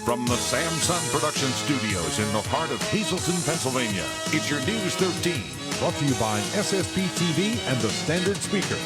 From the Samsung Production Studios in the heart of Hazleton, Pennsylvania, it's your News 13. Brought to you by SSP TV and the Standard Speaker.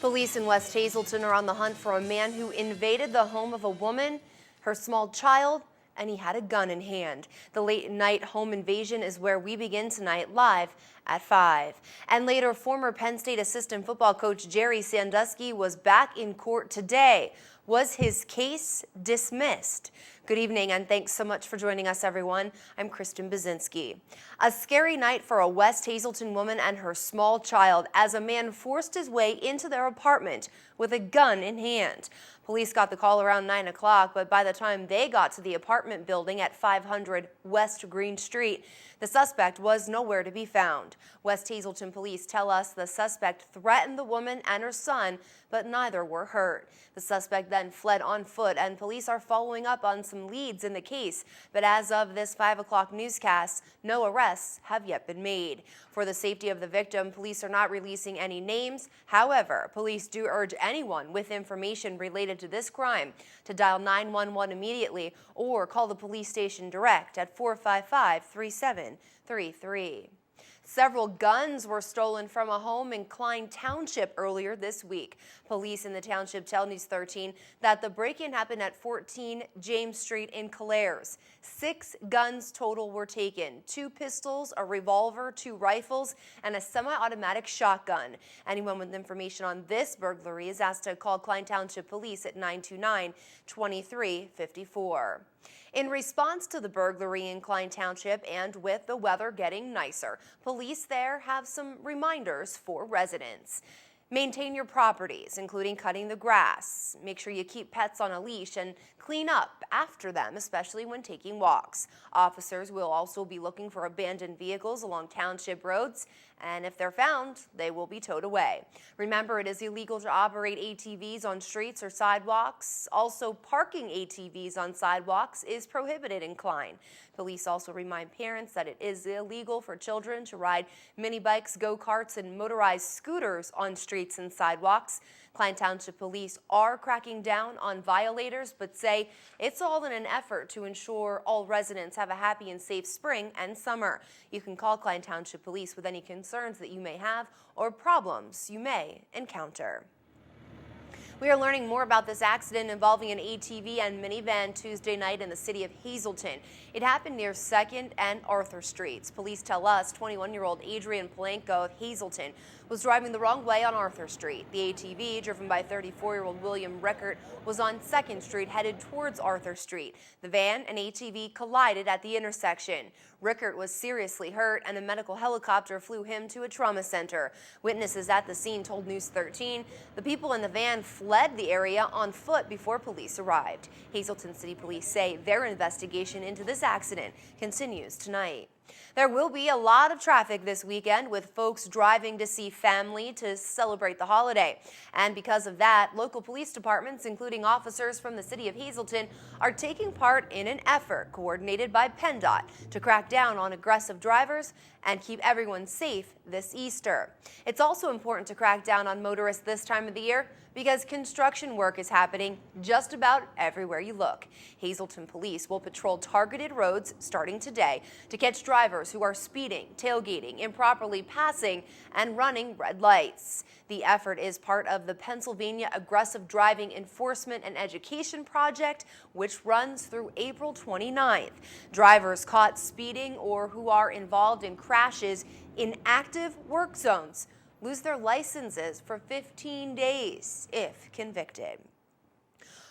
Police in West Hazleton are on the hunt for a man who invaded the home of a woman, her small child, and he had a gun in hand. The late-night home invasion is where we begin tonight, live at 5. And later, former Penn State assistant football coach Jerry Sandusky was back in court today. Was his case dismissed? Good evening, and thanks so much for joining us, everyone. I'm Kristen Bazinski. A scary night for a West Hazleton woman and her small child as a man forced his way into their apartment with a gun in hand. Police got the call around 9 o'clock, but by the time they got to the apartment building at 500 West Green Street, the suspect was nowhere to be found. West Hazleton police tell us the suspect threatened the woman and her son, but neither were hurt. The suspect then fled on foot, and police are following up on some leads in the case. But as of this 5 o'clock newscast, no arrests have yet been made. For the safety of the victim, police are not releasing any names. However, police do urge anyone with information related to this crime to dial 911 immediately or call the police station direct at 455-3733. Several guns were stolen from a home in Klein Township earlier this week. Police in the township tell News 13 that the break-in happened at 14 James Street in Calares. 6 guns total were taken: 2 pistols, a revolver, 2 rifles, and a semi-automatic shotgun. Anyone with information on this burglary is asked to call Klein Township Police at 929-2354. In response to the burglary in Klein Township and with the weather getting nicer, police there have some reminders for residents. Maintain your properties, including cutting the grass. Make sure you keep pets on a leash and clean up after them, especially when taking walks. Officers will also be looking for abandoned vehicles along township roads, and if they're found, they will be towed away. Remember, it is illegal to operate ATVs on streets or sidewalks. Also, parking ATVs on sidewalks is prohibited in Klein. Police also remind parents that it is illegal for children to ride mini bikes, go-karts, and motorized scooters on streets and sidewalks. Klein Township Police are cracking down on violators, but say it's all in an effort to ensure all residents have a happy and safe spring and summer. You can call Klein Township Police with any concerns that you may have or problems you may encounter. We are learning more about this accident involving an ATV and minivan Tuesday night in the city of Hazleton. It happened near 2nd and Arthur Streets. Police tell us 21-year-old Adrian Polanco of Hazleton was driving the wrong way on Arthur Street. The ATV, driven by 34-year-old William Rickert, was on 2nd Street headed towards Arthur Street. The van and ATV collided at the intersection. Rickert was seriously hurt, and a medical helicopter flew him to a trauma center. Witnesses at the scene told News 13 the people in the van fled the area on foot before police arrived. Hazleton City Police say their investigation into this accident continues tonight. There will be a lot of traffic this weekend, with folks driving to see family to celebrate the holiday. And because of that, local police departments, including officers from the city of Hazleton, are taking part in an effort coordinated by PennDOT to crack down on aggressive drivers and keep everyone safe this Easter. It's also important to crack down on motorists this time of the year because construction work is happening just about everywhere you look. Hazleton Police will patrol targeted roads starting today to catch drivers who are speeding, tailgating, improperly passing, and running red lights. The effort is part of the Pennsylvania Aggressive Driving Enforcement and Education Project, which runs through April 29th. Drivers caught speeding or who are involved in crashes in active work zones lose their licenses for 15 days if convicted.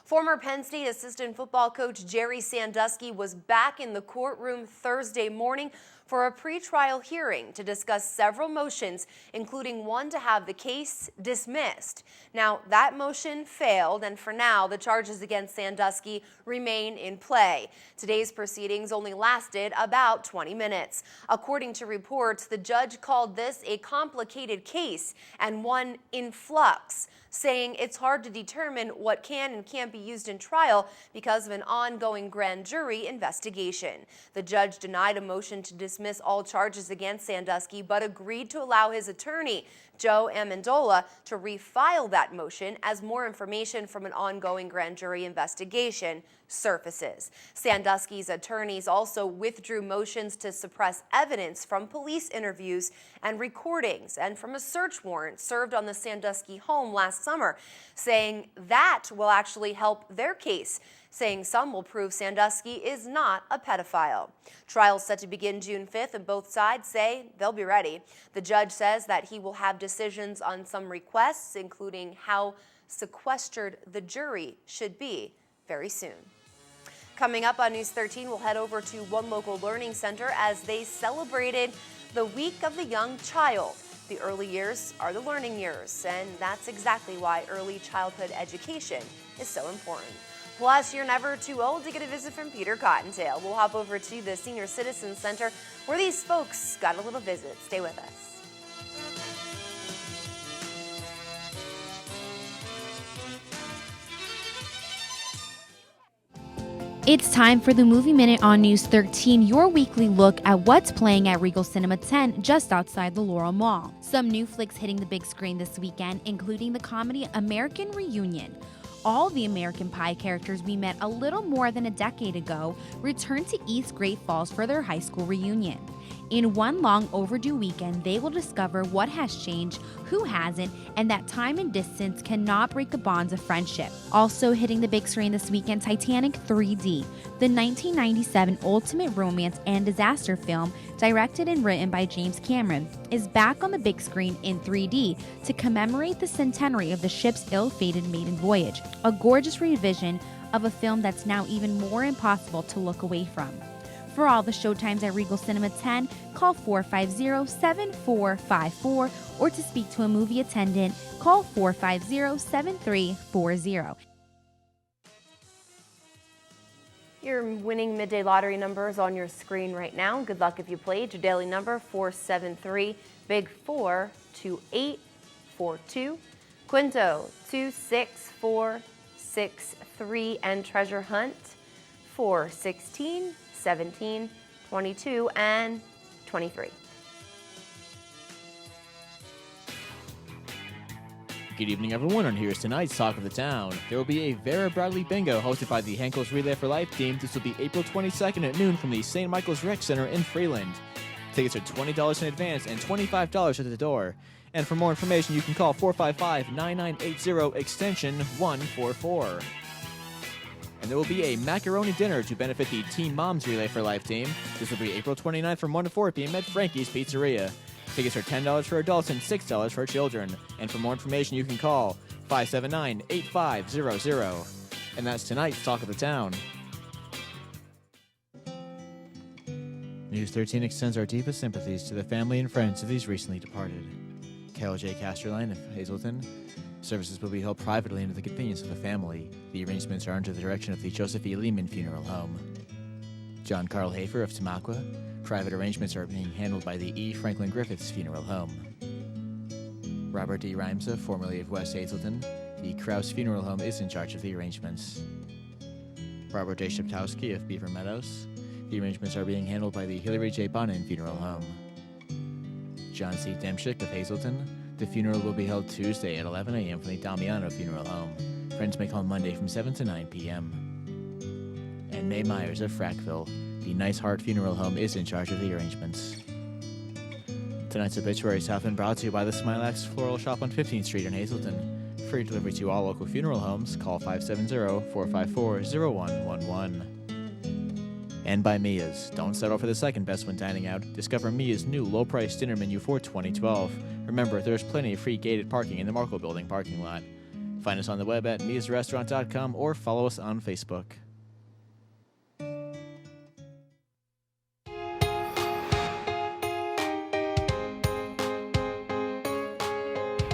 Former Penn State assistant football coach Jerry Sandusky was back in the courtroom Thursday morning for a pretrial hearing to discuss several motions, including one to have the case dismissed. Now, that motion failed, and for now, the charges against Sandusky remain in play. Today's proceedings only lasted about 20 minutes. According to reports, the judge called this a complicated case and one in flux, saying it's hard to determine what can and can't be used in trial because of an ongoing grand jury investigation. The judge denied a motion to dismiss dismiss all charges against Sandusky, but agreed to allow his attorney, Joe Amendola, to refile that motion as more information from an ongoing grand jury investigation surfaces. Sandusky's attorneys also withdrew motions to suppress evidence from police interviews and recordings and from a search warrant served on the Sandusky home last summer, saying that will actually help their case, saying some will prove Sandusky is not a pedophile. Trials set to begin June 5th, and both sides say they'll be ready. The judge says that he will have decisions on some requests, including how sequestered the jury should be, very soon. Coming up on News 13, we'll head over to one local learning center as they celebrated the Week of the Young Child. The early years are the learning years, and that's exactly why early childhood education is so important. Plus, you're never too old to get a visit from Peter Cottontail. We'll hop over to the Senior Citizen Center where these folks got a little visit. Stay with us. It's time for the Movie Minute on News 13, your weekly look at what's playing at Regal Cinema 10 just outside the Laurel Mall. Some new flicks hitting the big screen this weekend, including the comedy American Reunion. All the American Pie characters we met a little more than a decade ago return to East Great Falls for their high school reunion. In one long overdue weekend, they will discover what has changed, who hasn't, and that time and distance cannot break the bonds of friendship. Also hitting the big screen this weekend, Titanic 3D, the 1997 ultimate romance and disaster film directed and written by James Cameron, is back on the big screen in 3D to commemorate the centenary of the ship's ill-fated maiden voyage, a gorgeous revision of a film that's now even more impossible to look away from. For all the showtimes at Regal Cinema 10, call 450-7454, or to speak to a movie attendant, call 450-7340. Your winning midday lottery numbers on your screen right now. Good luck if you played. Your daily number 473, big 4 2842, Quinto 26463, and treasure hunt 416 17, 22, and 23. Good evening, everyone, and here's tonight's Talk of the Town. There will be a Vera Bradley Bingo hosted by the Henkel's Relay for Life team. This will be April 22nd at noon from the St. Michael's Rec Center in Freeland. Tickets are $20 in advance and $25 at the door. And for more information, you can call 455-9980 extension 144. And there will be a macaroni dinner to benefit the Teen Moms Relay for Life team. This will be April 29th from 1 to 4 p.m. at Frankie's Pizzeria. Tickets are $10 for adults and $6 for children. And for more information, you can call 579-8500. And that's tonight's Talk of the Town. News 13 extends our deepest sympathies to the family and friends of these recently departed. Carol J. Casterline of Hazleton. Services will be held privately and at the convenience of the family. The arrangements are under the direction of the Joseph E. Lehman Funeral Home. John Carl Hafer of Tamaqua. Private arrangements are being handled by the E. Franklin Griffiths Funeral Home. Robert D. Rhymesa, formerly of West Hazleton. The Krause Funeral Home is in charge of the arrangements. Barbara J. Sheptowski of Beaver Meadows. The arrangements are being handled by the Hillary J. Bonin Funeral Home. John C. Demchick of Hazleton. The funeral will be held Tuesday at 11 a.m. from the Damiano Funeral Home. Friends may call Monday from 7 to 9 p.m. And May Myers of Frackville. The Nice Heart Funeral Home is in charge of the arrangements. Tonight's obituaries have been brought to you by the Smilax Floral Shop on 15th Street in Hazleton. Free delivery to all local funeral homes. Call 570-454-0111. And by Mia's. Don't settle for the second best when dining out. Discover Mia's new low-price dinner menu for 2012. Remember, there's plenty of free gated parking in the Marco Building parking lot. Find us on the web at miasrestaurant.com or follow us on Facebook.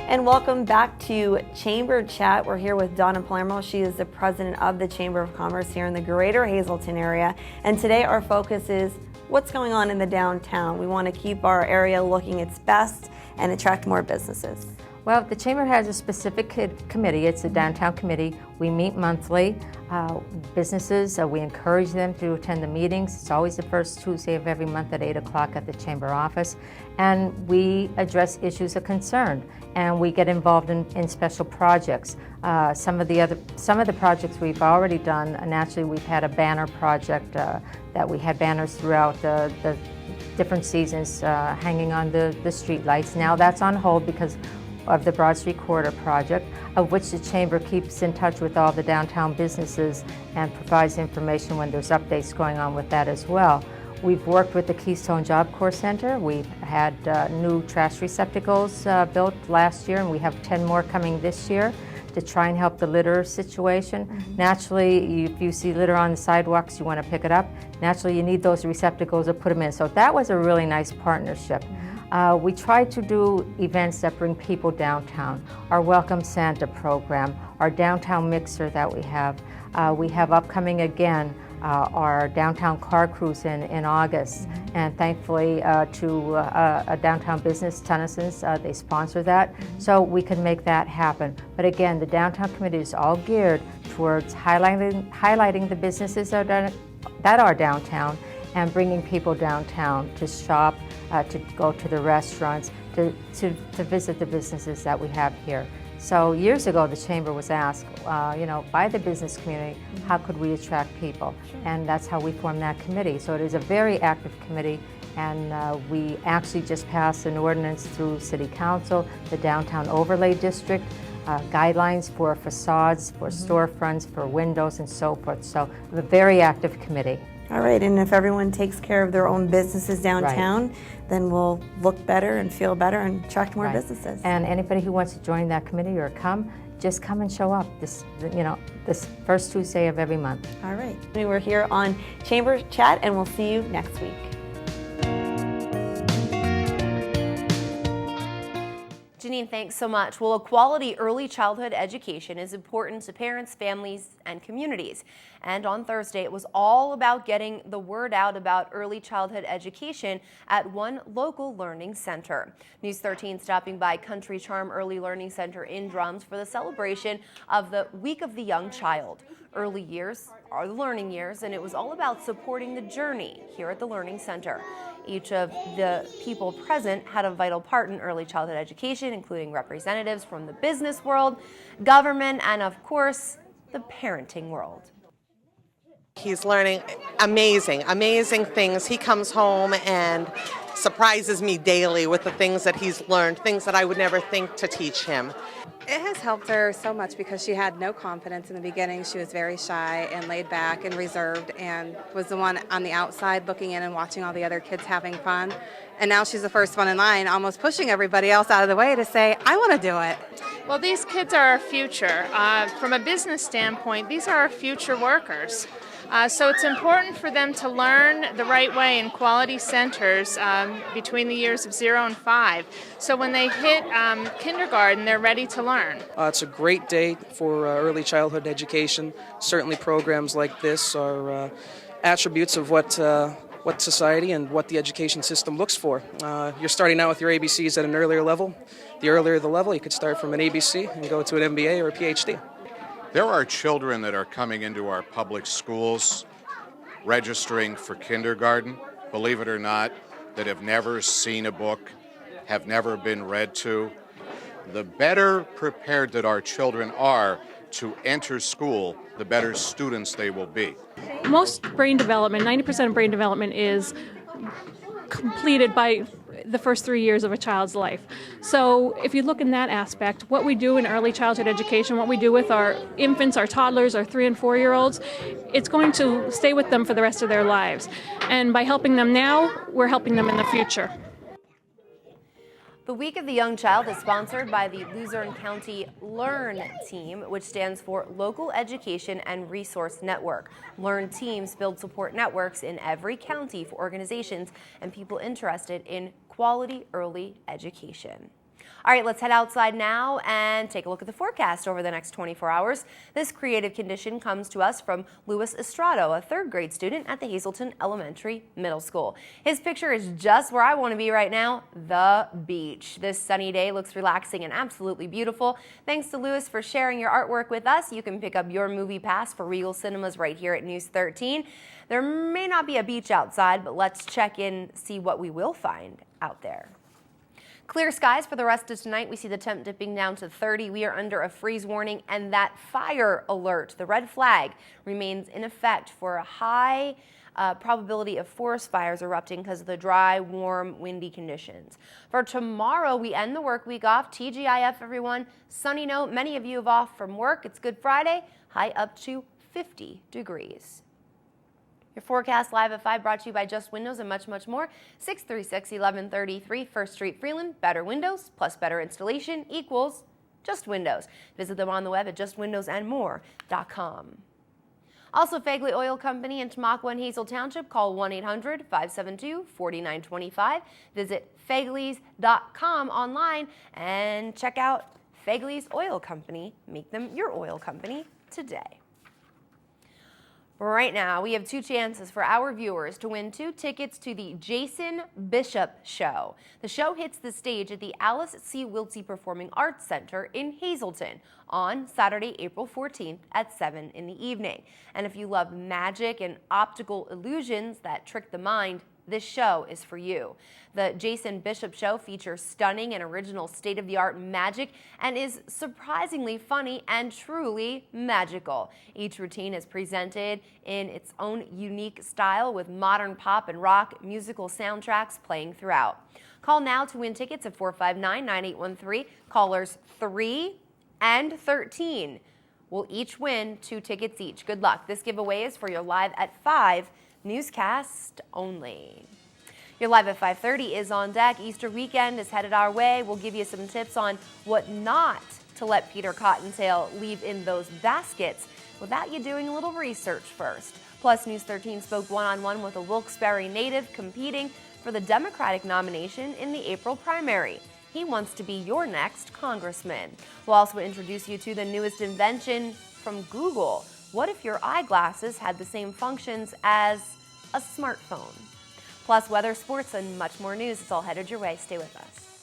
And welcome back to Chamber Chat. We're here with Donna Palermo. She is the president of the Chamber of Commerce here in the greater Hazleton area. And today our focus is what's going on in the downtown. We want to keep our area looking its best and attract more businesses. Well, the Chamber has a specific committee. It's a downtown committee. We meet monthly. Businesses, we encourage them to attend the meetings. It's always the first Tuesday of every month at 8 o'clock at the Chamber office. And we address issues of concern, and we get involved in special projects. Some of the projects we've already done, naturally we've had a banner project that we had banners throughout the different seasons hanging on the street lights. Now that's on hold because of the Broad Street Corridor project, of which the Chamber keeps in touch with all the downtown businesses and provides information when there's updates going on with that as well. We've worked with the Keystone Job Corps Center. We've had new trash receptacles built last year, and we have 10 more coming this year to try and help the litter situation. Naturally, if you see litter on the sidewalks, you want to pick it up. Naturally, you need those receptacles to put them in. So that was a really nice partnership. We try to do events that bring people downtown. Our Welcome Santa program, our downtown mixer that we have. We have upcoming again our downtown car cruise in August. And thankfully to a downtown business, Tennyson's, they sponsor that. So we can make that happen. But again, the downtown committee is all geared towards highlighting the businesses that are downtown and bringing people downtown to shop, to go to the restaurants, to visit the businesses that we have here. So years ago, the Chamber was asked, by the business community, how could we attract people? And that's how we formed that committee. So it is a very active committee, and we actually just passed an ordinance through City Council, the Downtown Overlay District, guidelines for facades, for storefronts, for windows, and so forth. So a very active committee. All right, and if everyone takes care of their own businesses downtown, then we'll look better and feel better and attract more businesses. And anybody who wants to join that committee or come, just come and show up this first Tuesday of every month. All right, we're here on Chamber Chat, and we'll see you next week. Janine, thanks so much. Well, a quality early childhood education is important to parents, families, and communities. And on Thursday, it was all about getting the word out about early childhood education at one local learning center. News 13 stopping by Country Charm Early Learning Center in Drums for the celebration of the Week of the Young Child. Early years are the learning years, and it was all about supporting the journey here at the Learning Center. Each of the people present had a vital part in early childhood education, including representatives from the business world, government, and of course, the parenting world. He's learning amazing things. He comes home and surprises me daily with the things that he's learned, things that I would never think to teach him. It has helped her so much because she had no confidence in the beginning. She was very shy and laid back and reserved and was the one on the outside looking in and watching all the other kids having fun. And now she's the first one in line, almost pushing everybody else out of the way to say, I want to do it. Well, these kids are our future. From a business standpoint, these are our future workers. So it's important for them to learn the right way in quality centers between the years of 0 and 5. So when they hit kindergarten, they're ready to learn. It's a great day for early childhood education. Certainly programs like this are attributes of what society and what the education system looks for. You're starting out with your ABCs at an earlier level. The earlier the level, you could start from an ABC and go to an MBA or a PhD. There are children that are coming into our public schools registering for kindergarten, believe it or not, that have never seen a book, have never been read to. The better prepared that our children are to enter school, the better students they will be. Most brain development, 90% of brain development is completed by the first 3 years of a child's life. So if you look in that aspect, what we do in early childhood education, what we do with our infants, our toddlers, our 3- and 4-year-olds, it's going to stay with them for the rest of their lives. And by helping them now, we're helping them in the future. The Week of the Young Child is sponsored by the Luzerne County Learn Team, which stands for Local Education and Resource Network. Learn teams build support networks in every county for organizations and people interested in quality early education. All right, let's head outside now and take a look at the forecast over the next 24 hours. This creative condition comes to us from Luis Estrado, a third grade student at the Hazelton Elementary Middle School. His picture is just where I want to be right now, the beach. This sunny day looks relaxing and absolutely beautiful. Thanks to Luis for sharing your artwork with us. You can pick up your movie pass for Regal Cinemas right here at News 13. There may not be a beach outside, but let's check in, see what we will find out there. Clear skies for the rest of tonight. We see the temp dipping down to 30. We are under a freeze warning, and that fire alert, the red flag, remains in effect for a high probability of forest fires erupting because of the dry, warm, windy conditions. For tomorrow, we end the work week off. TGIF, everyone. Sunny note. Many of you have off from work. It's Good Friday. High up to 50 degrees. Your forecast live at 5 brought to you by Just Windows and much, much more. 636-1133 First Street, Freeland. Better windows plus better installation equals Just Windows. Visit them on the web at justwindowsandmore.com. Also, Fagley Oil Company in Tamaqua and Hazel Township. Call 1-800-572-4925. Visit Fagleys.com online and check out Fagley's Oil Company. Make them your oil company today. Right now, we have 2 chances for our viewers to win 2 tickets to the Jason Bishop Show. The show hits the stage at the Alice C. Wiltsey Performing Arts Center in Hazelton on Saturday, April 14th at 7 in the evening. And if you love magic and optical illusions that trick the mind, this show is for you. The Jason Bishop Show features stunning and original state-of-the-art magic and is surprisingly funny and truly magical. Each routine is presented in its own unique style with modern pop and rock musical soundtracks playing throughout. Call now to win tickets at 459-9813. Callers 3 and 13 will each win 2 tickets each. Good luck. This giveaway is for your Live at 5 newscast only. Your Live at 5:30 is on deck. Easter weekend is headed our way. We'll give you some tips on what not to let Peter Cottontail leave in those baskets without you doing a little research first. Plus, News 13 spoke one-on-one with a Wilkes-Barre native competing for the Democratic nomination in the April primary. He wants to be your next congressman. We'll also introduce you to the newest invention from Google. What if your eyeglasses had the same functions as a smartphone? Plus weather, sports, and much more news. It's all headed your way. Stay with us.